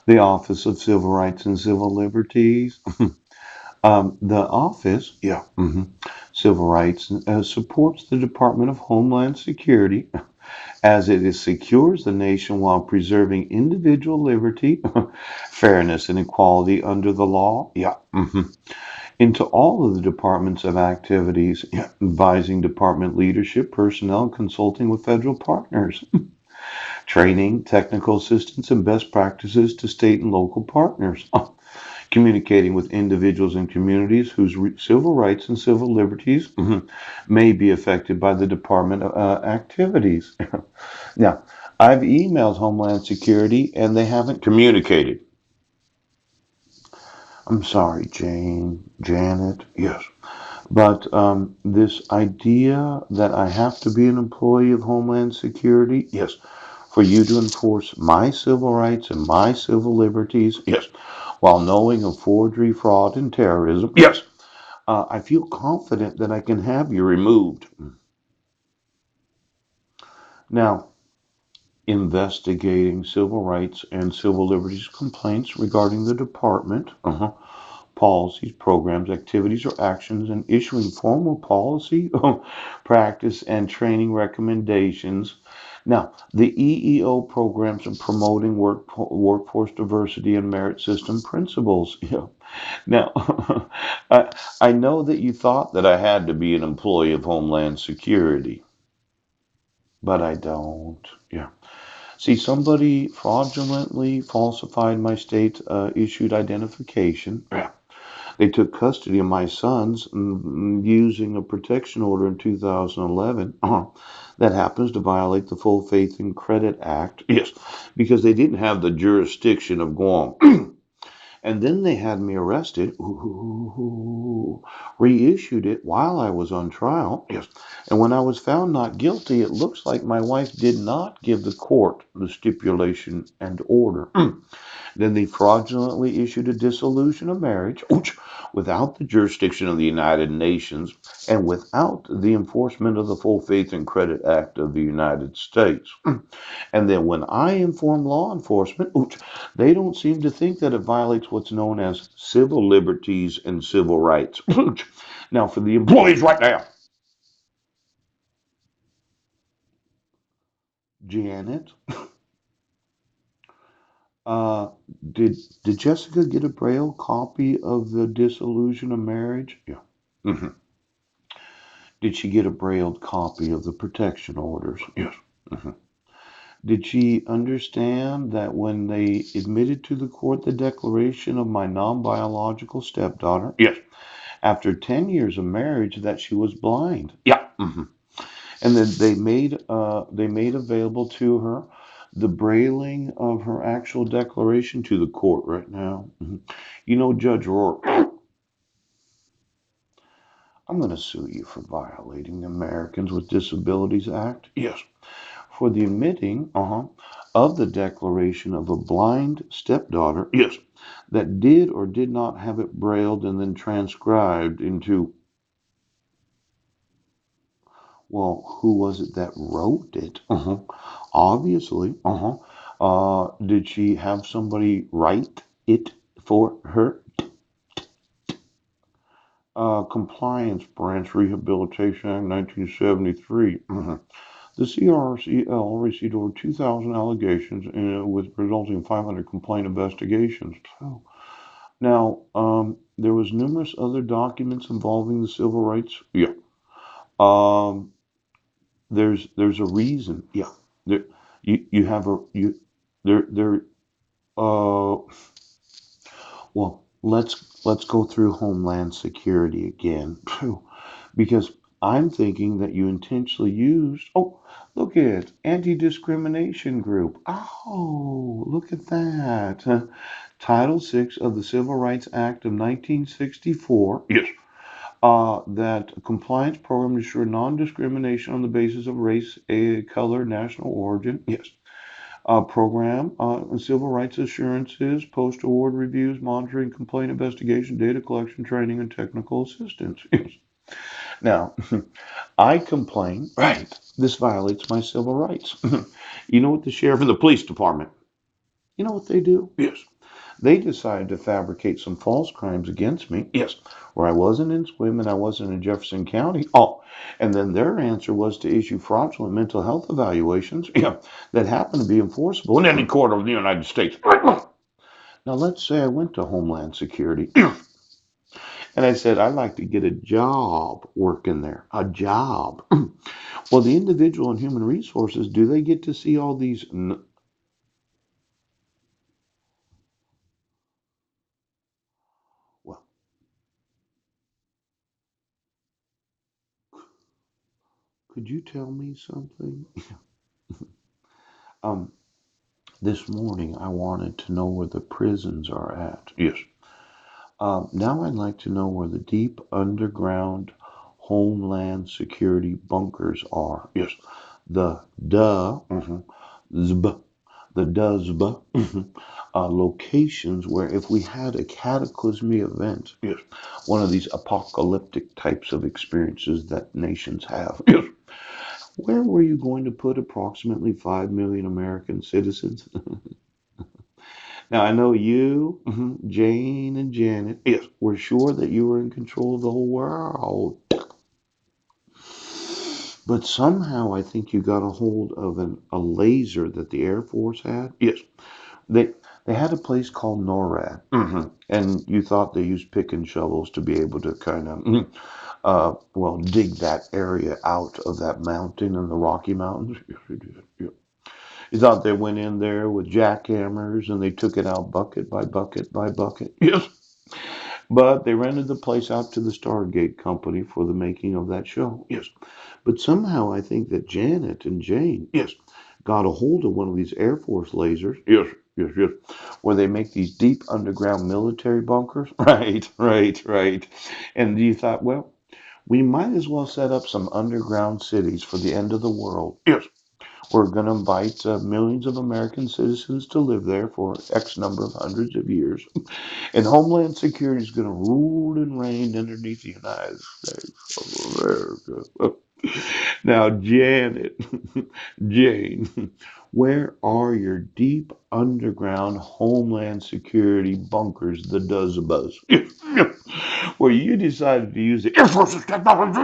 The Office of Civil Rights and Civil Liberties. The office, civil rights, supports the Department of Homeland Security as it is secures the nation while preserving individual liberty, fairness, and equality under the law. Into all of the departments of activities, advising department leadership, personnel, consulting with federal partners, training, technical assistance, and best practices to state and local partners. Communicating with individuals and communities whose civil rights and civil liberties may be affected by the department activities. Now, I've emailed Homeland Security and they haven't communicated. I'm sorry, Janet, yes. But this idea that I have to be an employee of Homeland Security, yes, for you to enforce my civil rights and my civil liberties, yes, while knowing of forgery, fraud, and terrorism, yes, I feel confident that I can have you removed. Now, investigating civil rights and civil liberties complaints regarding the department, policies, programs, activities, or actions, and issuing formal policy, practice, and training recommendations. Now, the EEO programs are promoting workforce diversity and merit system principles. Yeah. Now, I know that you thought that I had to be an employee of Homeland Security, but I don't. Yeah. See, somebody fraudulently falsified my state issued identification. Yeah. They took custody of my sons using a protection order in 2011 that happens to violate the Full Faith and Credit Act. Yes, because they didn't have the jurisdiction of Guam. And then they had me arrested, reissued it while I was on trial. Yes. And when I was found not guilty, it looks like my wife did not give the court the stipulation and order. Then they fraudulently issued a dissolution of marriage without the jurisdiction of the United Nations and without the enforcement of the Full Faith and Credit Act of the United States. And then when I inform law enforcement, they don't seem to think that it violates what's known as civil liberties and civil rights. Now, for the employees right now, Janet, uh, did did Jessica get a Braille copy of the dissolution of marriage? Yeah. hmm Did she get a brailled copy of the protection orders? Yes. hmm Did she understand that when they admitted to the court the declaration of my non-biological stepdaughter? Yes. After 10 years of marriage, that she was blind? Yeah. And then they made available to her the brailing of her actual declaration to the court right now. You know, Judge Rourke, I'm going to sue you for violating the Americans with Disabilities Act. Yes. For the admitting of the declaration of a blind stepdaughter, yes, that did or did not have it brailled and then transcribed into, well, who was it that wrote it? Obviously. Did she have somebody write it for her? Compliance Branch Rehabilitation Act 1973. The CRCL received over 2,000 allegations with resulting in 500 complaint investigations. So, now, there was numerous other documents involving the civil rights. Yeah. Um, there's a reason. Yeah. There, you have a you there. Uh, well, let's go through Homeland Security again, because I'm thinking that you intentionally used. Oh, look at anti-discrimination group. Oh, look at that. Title VI of the Civil Rights Act of 1964. Yes. That a compliance program to ensure non-discrimination on the basis of race, color, national origin. Yes. Program, civil rights assurances, post-award reviews, monitoring, complaint investigation, data collection, training, and technical assistance. Yes. Now, I complain, right, this violates my civil rights. You know what the sheriff and the police department You know what they do? Yes. They decided to fabricate some false crimes against me. Yes. Where I wasn't in Swim and I wasn't in Jefferson County. Oh, and then their answer was to issue fraudulent mental health evaluations, yeah, that happen to be enforceable in any court of the United States. Now, let's say I went to Homeland Security and I said, I'd like to get a job working there. A job. Well, the individual in human resources, do they get to see all these? Well, could you tell me something? Um, this morning I wanted to know where the prisons are at. Yes. Now I'd like to know where the deep underground Homeland Security bunkers are. Yes. The zb, the DUSB locations where if we had a cataclysmic event, yes, one of these apocalyptic types of experiences that nations have, yes, where were you going to put approximately 5 million American citizens? Now, I know you, Jane, and Janet, yes, were sure that you were in control of the whole world. But somehow I think you got a hold of a laser that the Air Force had. Yes, they they had a place called NORAD, and you thought they used pick and shovels to be able to kind of, well, dig that area out of that mountain in the Rocky Mountains. Yes, they did. Yeah. You thought they went in there with jackhammers and they took it out bucket by bucket by bucket. Yes. But they rented the place out to the Stargate Company for the making of that show. Yes. But somehow I think that Janet and Jane, yes, got a hold of one of these Air Force lasers. Yes, yes, yes. Where they make these deep underground military bunkers. Right, right, right. And you thought, well, we might as well set up some underground cities for the end of the world. Yes. We're going to invite millions of American citizens to live there for X number of hundreds of years. And Homeland Security is going to rule and reign underneath the United States of America. Now, Janet, Jane, where are your deep underground Homeland Security bunkers, the Duzabuzz, where you decided to use the Air Force's technology?